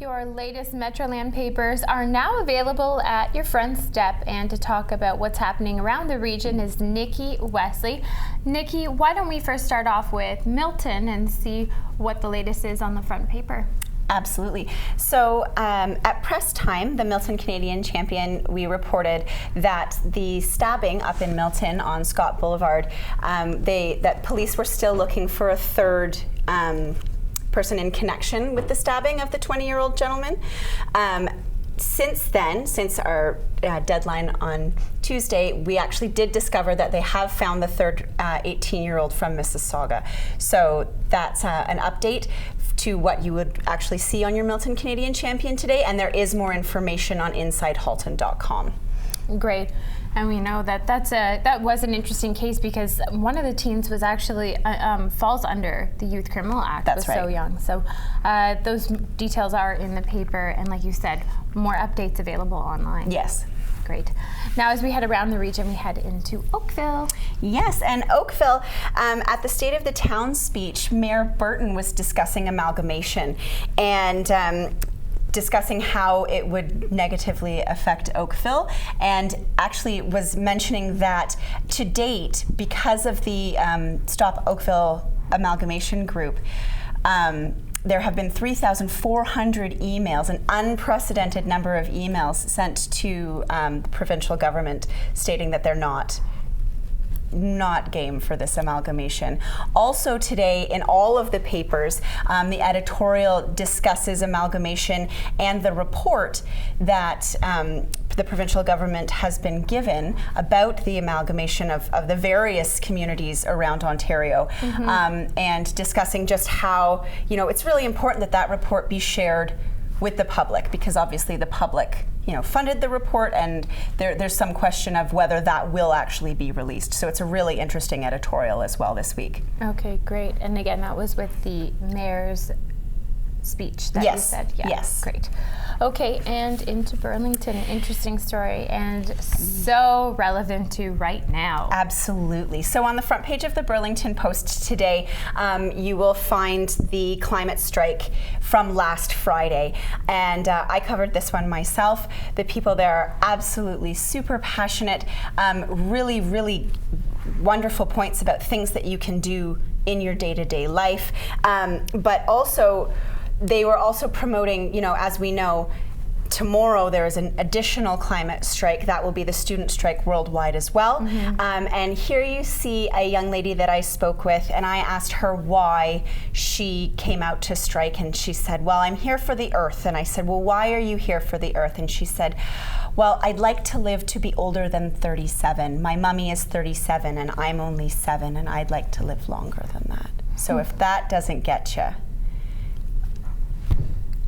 Your latest Metroland papers are now available at your front step, and to talk about what's happening around the region is Nikki Wesley. Nikki, why don't we first start off with Milton and see what the latest is on the front paper? Absolutely. So at press time, the Milton Canadian Champion, we reported that the stabbing up in Milton on Scott Boulevard, that police were still looking for a third person in connection with the stabbing of the 20-year-old gentleman. Since then, since our deadline on Tuesday, we actually did discover that they have found the third 18-year-old from Mississauga. So that's an update to what you would actually see on your Milton Canadian Champion today, and there is more information on InsideHalton.com. Great. And we know that that was an interesting case because one of the teens was actually falls under the Youth Criminal Act. That's right. So young. So those details are in the paper, and like you said, more updates available online. Yes. Great. Now, as we head around the region, we head into Oakville. Yes, and Oakville, at the State of the Town speech, Mayor Burton was discussing amalgamation and discussing how it would negatively affect Oakville, and actually was mentioning that to date, because of the Stop Oakville Amalgamation Group, there have been 3,400 emails, an unprecedented number of emails sent to the provincial government stating that they're not game for this amalgamation. Also today, in all of the papers, the editorial discusses amalgamation and the report that the provincial government has been given about the amalgamation of the various communities around Ontario, and discussing just how, it's really important that that report be shared with the public, because obviously the public funded the report, and there's some question of whether that will actually be released. So it's a really interesting editorial as well this week. Okay, great. And again, that was with the mayor's speech that you said. Yeah, yes. Great. Okay, and into Burlington, interesting story and so relevant to right now. Absolutely. So on the front page of the Burlington Post today, you will find the climate strike from last Friday. And I covered this one myself. The people there are absolutely super passionate, really, really wonderful points about things that you can do in your day-to-day life. But also, they were also promoting, as we know, tomorrow there is an additional climate strike. That will be the student strike worldwide as well. And here you see a young lady that I spoke with, and I asked her why she came out to strike, and she said, well, I'm here for the earth. And I said, well, why are you here for the earth? And she said, well, I'd like to live to be older than 37. My mummy is 37 and I'm only 7, and I'd like to live longer than that. So if that doesn't get you.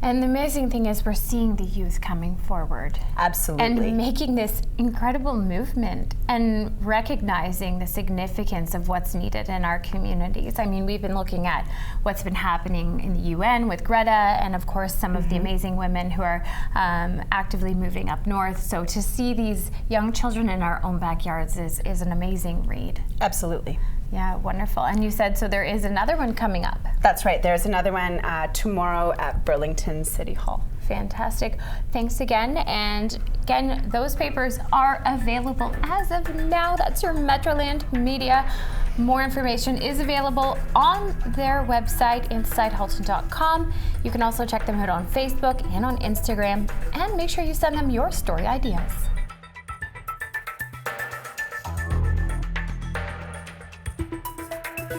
And the amazing thing is we're seeing the youth coming forward. Absolutely. And making this incredible movement and recognizing the significance of what's needed in our communities. I mean, we've been looking at what's been happening in the UN with Greta, and of course some of the amazing women who are actively moving up north. So to see these young children in our own backyards is an amazing read. Absolutely. Yeah, wonderful. And you said, so there is another one coming up. That's right. There's another one tomorrow at Burlington City Hall. Fantastic. Thanks again. And again, those papers are available as of now. That's your Metroland Media. More information is available on their website, InsideHalton.com. You can also check them out on Facebook and on Instagram. And make sure you send them your story ideas.